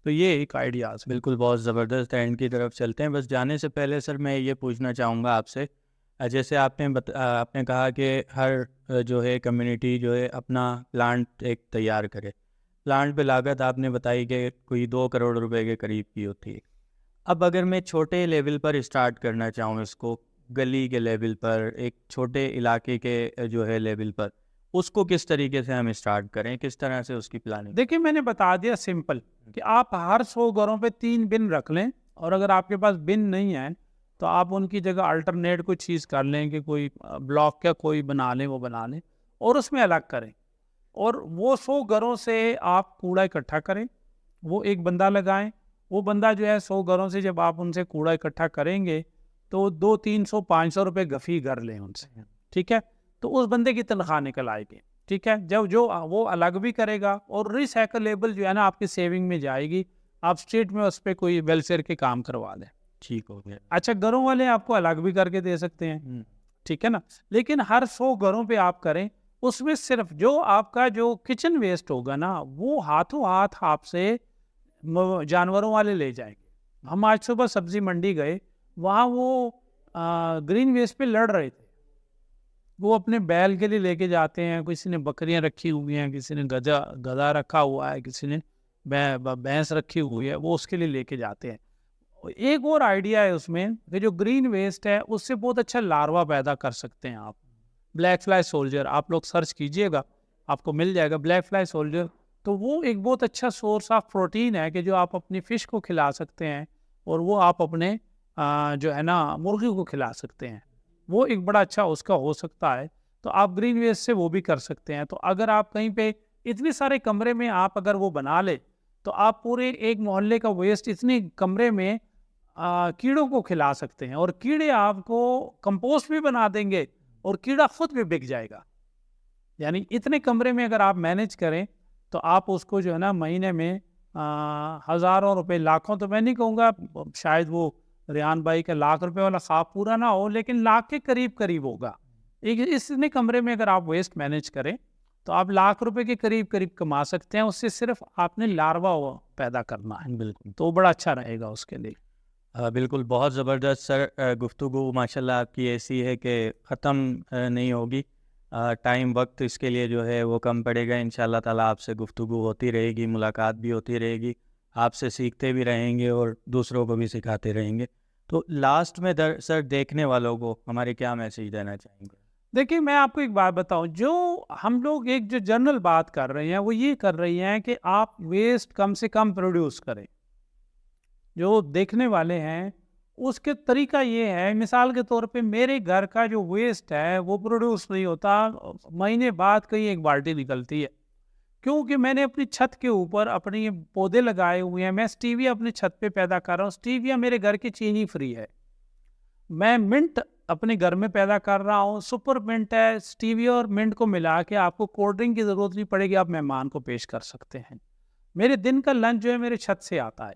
تو یہ ایک آئیڈیاز. بالکل، بہت زبردست. اینڈ کی طرف چلتے ہیں. بس جانے سے پہلے سر میں یہ پوچھنا چاہوں گا آپ سے، جیسے آپ نے کہا کہ ہر جو ہے کمیونٹی جو ہے اپنا پلانٹ ایک تیار کرے. پلانٹ پہ لاگت آپ نے بتائی کہ کوئی 2 کروڑ روپے کے قریب کی ہوتی ہے. اب اگر میں چھوٹے لیول پر اسٹارٹ کرنا چاہوں اس کو، گلی کے لیول پر، ایک چھوٹے علاقے کے جو ہے لیول پر، اس کو کس طریقے سے ہم اسٹارٹ کریں، کس طرح سے اس کی پلاننگ؟ دیکھیں میں نے بتا دیا سمپل کہ آپ ہر 100 گھروں پہ 3 بن رکھ لیں، اور اگر آپ کے پاس بن نہیں ہے تو آپ ان کی جگہ الٹرنیٹ کوئی چیز کر لیں کہ کوئی بلاک کا کوئی بنا لیں، وہ بنا لیں اور اس میں الگ کریں. اور وہ 100 گھروں سے آپ کوڑا اکٹھا کریں، وہ ایک بندہ لگائیں. وہ بندہ جو ہے 100 گھروں سے جب آپ ان سے کوڑا اکٹھا کریں گے تو 200 300 500 روپے گفی کر لیں ان سے. ٹھیک ہے، تو اس بندے کی تنخواہ نکل آئے گی. ٹھیک ہے، جب جو وہ الگ بھی کرے گا اور ریسائیکلیبل جو ہے نا آپ کی سیونگ میں جائے گی، آپ اسٹریٹ میں اس پہ کوئی ویلفیئر کے کام کروا دیں. ٹھیک ہو گیا. اچھا، گھروں والے آپ کو الگ بھی کر کے دے سکتے ہیں. ٹھیک ہے نا، لیکن ہر 100 گھروں پہ آپ کریں، اس میں صرف جو آپ کا جو کچن ویسٹ ہوگا نا وہ ہاتھوں ہاتھ آپ سے جانوروں والے لے جائیں گے. ہم آج صبح سبزی منڈی گئے، وہاں وہ گرین ویسٹ پہ لڑ رہے تھے. وہ اپنے بیل کے لیے لے کے جاتے ہیں، کسی نے بکریاں رکھی ہوئی ہیں، کسی نے گدھا رکھا ہوا ہے، کسی نے بھینس رکھی ہوئی ہے، وہ اس کے لیے لے کے جاتے ہیں. ایک اور آئیڈیا ہے اس میں کہ جو گرین ویسٹ ہے اس سے بہت اچھا لاروا پیدا کر سکتے ہیں آپ. بلیک فلائی سولجر آپ لوگ سرچ کیجئے گا، آپ کو مل جائے گا بلیک فلائی سولجر. تو وہ ایک بہت اچھا سورس آف پروٹین ہے کہ جو آپ اپنی فش کو کھلا سکتے ہیں. اور وہ آپ اپنے جو ہے نا مرغی کو کھلا سکتے ہیں. وہ ایک بڑا اچھا اس کا ہو سکتا ہے. تو آپ گرین ویسٹ سے وہ بھی کر سکتے ہیں. تو اگر آپ کہیں پہ اتنے سارے کمرے میں آپ اگر وہ بنا لے تو آپ پورے ایک محلے کا ویسٹ اتنے کمرے میں کیڑوں کو کھلا سکتے ہیں, اور کیڑے آپ کو کمپوسٹ بھی بنا دیں گے اور کیڑا خود بھی بک جائے گا. یعنی اتنے کمرے میں اگر آپ مینیج کریں تو آپ اس کو جو ہے نا مہینے میں ہزاروں روپے, لاکھوں تو میں نہیں کہوں گا, شاید وہ ریحان بھائی کا ₹1,00,000 والا خواب پورا نہ ہو, لیکن لاکھ کے قریب قریب ہوگا. اتنے کمرے میں اگر آپ ویسٹ مینیج کریں تو آپ ₹1,00,000 کے قریب قریب کما سکتے ہیں. اس سے صرف آپ نے لاروا پیدا کرنا ہے. بالکل تو بڑا اچھا رہے گا اس کے لیے. بالکل, بہت زبردست سر. گفتگو ماشاءاللہ آپ کی ایسی ہے کہ ختم نہیں ہوگی. ٹائم وقت اس کے لیے جو ہے وہ کم پڑے گا. انشاءاللہ تعالیٰ آپ سے گفتگو ہوتی رہے گی, ملاقات بھی ہوتی رہے گی, آپ سے سیکھتے بھی رہیں گے اور دوسروں کو بھی سکھاتے رہیں گے. تو لاسٹ میں سر دیکھنے والوں کو ہمارے کیا میسیج دینا چاہیں گے؟ دیکھیے میں آپ کو ایک بات بتاؤں, جو ہم لوگ ایک جو جنرل بات کر رہے ہیں وہ یہ کر رہی ہیں کہ آپ ویسٹ کم سے کم پروڈیوس کریں. جو دیکھنے والے ہیں اس کے طریقہ یہ ہے, مثال کے طور پہ میرے گھر کا جو ویسٹ ہے وہ پروڈیوس نہیں ہوتا, مہینے بعد کہیں ایک بالٹی نکلتی ہے, کیونکہ میں نے اپنی چھت کے اوپر اپنے پودے لگائے ہوئے ہیں. میں اسٹیویا اپنی چھت پہ پیدا کر رہا ہوں. اسٹیویا میرے گھر کی چینی فری ہے. میں منٹ اپنے گھر میں پیدا کر رہا ہوں, سپر منٹ ہے. اسٹیویا اور منٹ کو ملا کے آپ کو کولڈ ڈرنک کی ضرورت نہیں پڑے گی, آپ مہمان کو پیش کر سکتے ہیں. میرے دن کا لنچ جو ہے میرے چھت سے آتا ہے,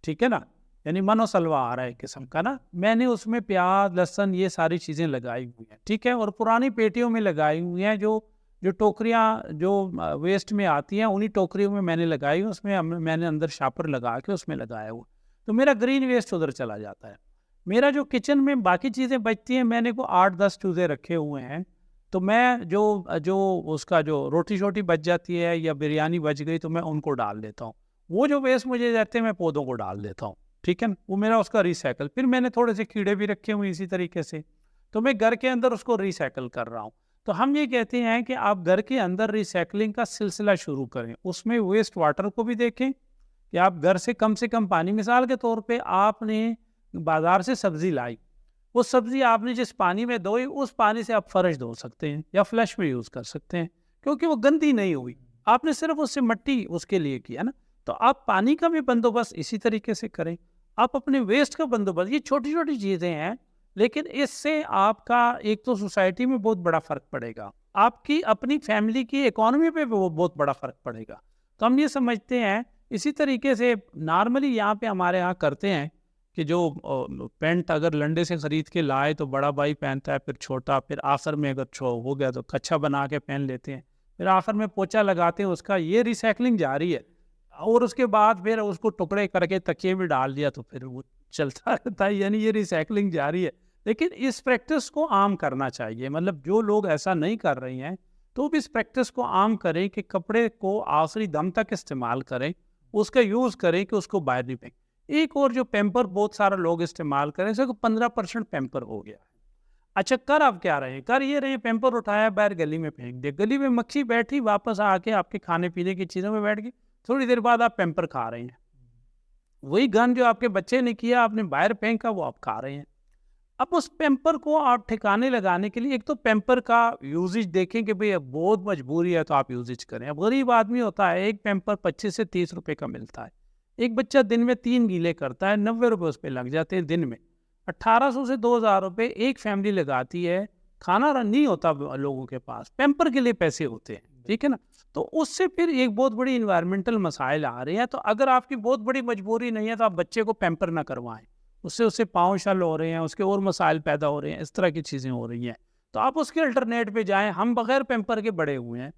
ٹھیک ہے نا, یعنی منو سلوا آ رہا ہے قسم کا نا. میں نے اس میں پیاز لہسن یہ ساری چیزیں لگائی ہوئی ہیں, ٹھیک ہے, اور پرانی پیٹیوں میں لگائی ہوئی ہیں. جو ٹوکریاں جو ویسٹ میں آتی ہیں انہی ٹوکریوں میں میں نے لگائی, اس میں میں نے اندر شاپر لگا کے اس میں لگایا ہوا. تو میرا گرین ویسٹ ادھر چلا جاتا ہے. میرا جو کچن میں باقی چیزیں بچتی ہیں, میں نے کو 8-10 چوزے رکھے ہوئے ہیں, تو میں جو اس کا جو روٹی شوٹی بچ جاتی ہے یا بریانی بچ گئی تو میں ان کو ڈال دیتا ہوں. وہ جو ویسٹ مجھے دیتے ہیں میں پودوں کو ڈال دیتا ہوں, ٹھیک ہے نا, وہ میرا اس کا ریسائیکل. پھر میں نے تھوڑے سے کیڑے بھی رکھے ہوئے اسی طریقے سے, تو میں گھر کے اندر اس کو ریسائیکل کر رہا ہوں. تو ہم یہ کہتے ہیں کہ آپ گھر کے اندر ریسائیکلنگ کا سلسلہ شروع کریں. اس میں ویسٹ واٹر کو بھی دیکھیں کہ آپ گھر سے کم پانی, مثال کے طور پہ آپ نے بازار سے سبزی لائی, وہ سبزی آپ نے جس پانی میں دھوئی اس پانی سے آپ فرش دھو سکتے ہیں یا فلش میں یوز کر سکتے ہیں, کیونکہ وہ گندی نہیں ہوئی, آپ نے صرف اس سے مٹی اس کے لیے کیا نا. تو آپ پانی کا بھی بندوبست اسی طریقے سے کریں, آپ اپنے ویسٹ کا بندوبست. یہ چھوٹی چھوٹی چیزیں ہیں, لیکن اس سے آپ کا ایک تو سوسائٹی میں بہت بڑا فرق پڑے گا, آپ کی اپنی فیملی کی اکانومی پہ بھی بہت بڑا فرق پڑے گا. تو ہم یہ سمجھتے ہیں اسی طریقے سے نارملی یہاں پہ ہمارے یہاں کرتے ہیں کہ جو پینٹ اگر لنڈے سے خرید کے لائے تو بڑا بھائی پہنتا ہے, پھر چھوٹا, پھر آخر میں اگر ہو گیا تو کچھا بنا کے پہن لیتے ہیں, پھر آخر میں پوچھا لگاتے ہیں اس کا. یہ ریسائکلنگ جاری ہے, اور اس کے بعد پھر اس کو ٹکڑے کر کے تکیے میں ڈال دیا تو پھر وہ چلتا رہتا ہے. یعنی یہ ریسائکلنگ جاری ہے, لیکن اس پریکٹس کو عام کرنا چاہیے. مطلب جو لوگ ایسا نہیں کر رہے ہیں تو بھی اس پریکٹس کو عام کریں کہ کپڑے کو آخری دم تک استعمال کریں, اس کا یوز کریں کہ اس کو باہر نہیں پھینکیں. ایک اور جو پیمپر بہت سارے لوگ استعمال کریں, اس کو 15% پیمپر ہو گیا. اچھا کر آپ کیا رہے ہیں, کر یہ رہے ہیں پیمپر اٹھایا باہر گلی میں پھینک دیا, گلی میں مکھی بیٹھی, واپس آ کے آپ کے کھانے پینے کی چیزوں میں بیٹھ گئی, تھوڑی دیر بعد آپ پیمپر کھا رہے ہیں. وہی گن جو آپ کے بچے نے کیا آپ نے باہر پھینکا وہ آپ کھا رہے ہیں. اب اس پیمپر کو آپ ٹھکانے لگانے کے لیے ایک تو پیمپر کا یوزیج دیکھیں کہ بھئی اب بہت مجبوری ہے تو آپ یوزیج کریں. اب غریب آدمی ہوتا ہے, ایک پیمپر 25 سے 30 روپے کا ملتا ہے, ایک بچہ دن میں 3 گیلے کرتا ہے, 90 روپے اس پہ لگ جاتے ہیں دن میں. 1800 سے 2000 روپے ایک فیملی لگاتی ہے, کھانا نہیں ہوتا لوگوں کے پاس, پیمپر کے لیے پیسے ہوتے ہیں, ٹھیک ہے نا. تو اس سے پھر ایک بہت بڑی انوائرمنٹل مسائل آ رہے ہیں. تو اگر آپ کی بہت بڑی مجبوری نہیں ہے تو آپ بچے کو پیمپر نہ کروائیں, اس سے پاؤں شل ہو رہے ہیں, اس کے اور مسائل پیدا ہو رہے ہیں, اس طرح کی چیزیں ہو رہی ہیں. تو آپ اس کے الٹرنیٹ پہ جائیں. ہم بغیر پیمپر کے بڑے ہوئے ہیں,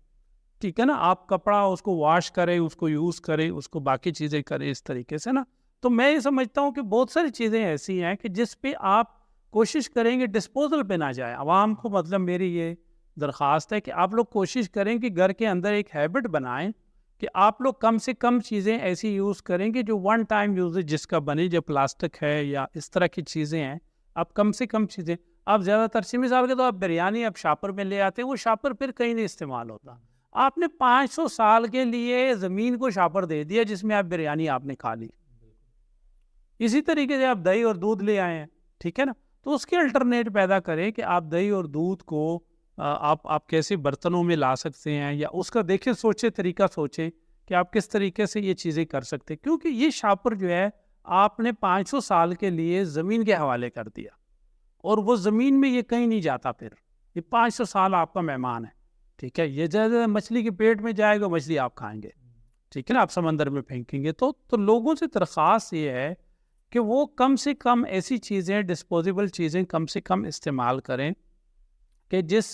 ٹھیک ہے نا. آپ کپڑا اس کو واش کریں, اس کو یوز کریں, اس کو باقی چیزیں کریں اس طریقے سے نا. تو میں یہ سمجھتا ہوں کہ بہت ساری چیزیں ایسی ہیں کہ جس پہ آپ کوشش کریں گے ڈسپوزل پہ نہ جائیں. عوام کو مطلب میری یہ درخواست ہے کہ آپ لوگ کوشش کریں کہ گھر کے اندر ایک ہیبٹ بنائیں کہ آپ لوگ کم سے کم چیزیں ایسی یوز کریں کہ جو ون ٹائم یوز جس کا بنے, جو پلاسٹک ہے یا اس طرح کی چیزیں ہیں, آپ کم سے کم چیزیں. آپ زیادہ تر سے مثال کے تو آپ بریانی آپ شاپر میں لے آتے ہیں, وہ شاپر پھر کہیں نہیں استعمال ہوتا. آپ نے 500 سال کے لیے زمین کو شاپر دے دیا جس میں آپ بریانی آپ نے کھا لی. اسی طریقے سے آپ دہی اور دودھ لے آئے ہیں، ٹھیک ہے نا، تو اس کے الٹرنیٹ پیدا کریں کہ آپ دہی اور دودھ کو آپ کیسے برتنوں میں لا سکتے ہیں، یا اس کا دیکھیں سوچے طریقہ سوچیں کہ آپ کس طریقے سے یہ چیزیں کر سکتے ہیں، کیونکہ یہ شاپر جو ہے آپ نے 500 سال کے لیے زمین کے حوالے کر دیا، اور وہ زمین میں یہ کہیں نہیں جاتا، پھر یہ 500 سال آپ کا مہمان ہے، ٹھیک ہے، یہ جیسے مچھلی کے پیٹ میں جائے گا مچھلی آپ کھائیں گے، ٹھیک ہے نا، آپ سمندر میں پھینکیں گے، تو لوگوں سے درخواست یہ ہے کہ وہ کم سے کم ایسی چیزیں، ڈسپوزیبل چیزیں کم سے کم استعمال کریں کہ جس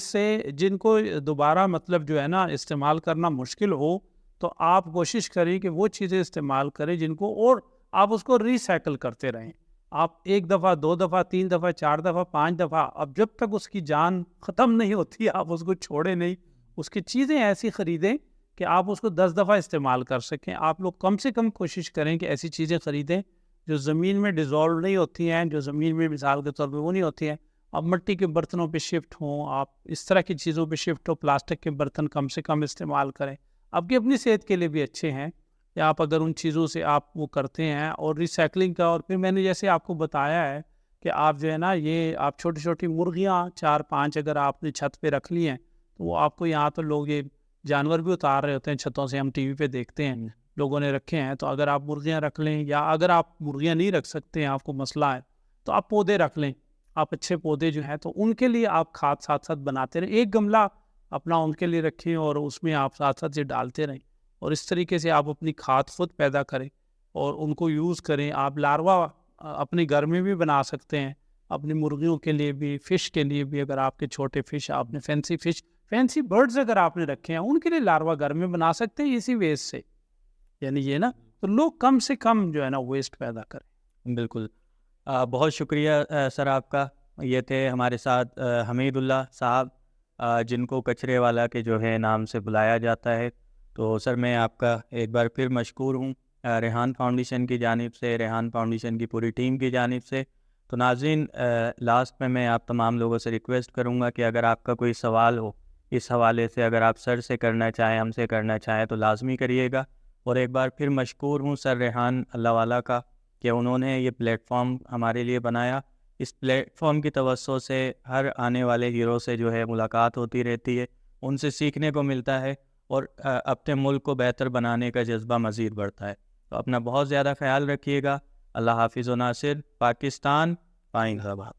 سے جن کو دوبارہ مطلب جو ہے نا استعمال کرنا مشکل ہو، تو آپ کوشش کریں کہ وہ چیزیں استعمال کریں جن کو، اور آپ اس کو ریسائیکل کرتے رہیں، آپ 1 دفعہ 2 دفعہ 3 دفعہ 4 دفعہ 5 دفعہ، اب جب تک اس کی جان ختم نہیں ہوتی آپ اس کو چھوڑیں نہیں، اس کی چیزیں ایسی خریدیں کہ آپ اس کو 10 دفعہ استعمال کر سکیں۔ آپ لوگ کم سے کم کوشش کریں کہ ایسی چیزیں خریدیں جو زمین میں ڈیزالو نہیں ہوتی ہیں، جو زمین میں مثال کے طور پہ وہ نہیں ہوتی ہیں، آپ مٹی کے برتنوں پہ شفٹ ہوں، آپ اس طرح کی چیزوں پہ شفٹ ہو، پلاسٹک کے برتن کم سے کم استعمال کریں، آپ کی اپنی صحت کے لیے بھی اچھے ہیں، یا آپ اگر ان چیزوں سے آپ وہ کرتے ہیں، اور ریسائکلنگ کا، اور پھر میں نے جیسے آپ کو بتایا ہے کہ آپ جو ہے نا یہ آپ چھوٹی چھوٹی مرغیاں 4-5 اگر آپ نے چھت پہ رکھ لی ہیں، تو وہ آپ کو یہاں تو لوگ یہ جانور بھی اتار رہے ہوتے ہیں چھتوں سے، ہم ٹی وی پہ دیکھتے ہیں لوگوں نے رکھے ہیں، تو اگر آپ مرغیاں رکھ لیں، یا اگر آپ مرغیاں نہیں رکھ سکتے ہیں، آپ کو مسئلہ ہے، تو آپ پودے رکھ لیں، آپ اچھے پودے جو ہیں تو ان کے لیے آپ کھاد ساتھ ساتھ بناتے رہیں، ایک گملہ اپنا ان کے لیے رکھیں اور اس میں آپ ساتھ ساتھ سے ڈالتے رہیں، اور اس طریقے سے آپ اپنی کھاد خود پیدا کریں اور ان کو یوز کریں۔ آپ لاروا اپنے گھر میں بھی بنا سکتے ہیں، اپنی مرغیوں کے لیے بھی، فش کے لیے بھی، اگر آپ کے چھوٹے فش، آپ نے فینسی برڈز اگر آپ نے رکھے ہیں، ان کے لیے لاروا گھر میں بنا سکتے ہیں اسی ویسٹ سے، یعنی یہ نا، تو لوگ کم سے کم جو ہے نا ویسٹ پیدا کریں۔ بالکل، بہت شکریہ سر آپ کا۔ یہ تھے ہمارے ساتھ حمید اللہ صاحب، جن کو کچرے والا کے جو ہے نام سے بلایا جاتا ہے۔ تو سر میں آپ کا ایک بار پھر مشکور ہوں ریحان فاؤنڈیشن کی جانب سے، ریحان فاؤنڈیشن کی پوری ٹیم کی جانب سے۔ تو ناظرین، لاسٹ میں آپ تمام لوگوں سے ریکویسٹ کروں گا کہ اگر آپ کا کوئی سوال ہو اس حوالے سے، اگر آپ سر سے کرنا چاہیں، ہم سے کرنا چاہیں، تو لازمی کریے گا۔ اور ایک بار پھر مشکور ہوں سر ریحان اللہ والا کا کہ انہوں نے یہ پلیٹ فارم ہمارے لیے بنایا۔ اس پلیٹ فارم کی توسط سے ہر آنے والے ہیرو سے جو ہے ملاقات ہوتی رہتی ہے، ان سے سیکھنے کو ملتا ہے، اور اپنے ملک کو بہتر بنانے کا جذبہ مزید بڑھتا ہے۔ تو اپنا بہت زیادہ خیال رکھیے گا۔ اللہ حافظ و ناصر۔ پاکستان پائیں زندہ باد۔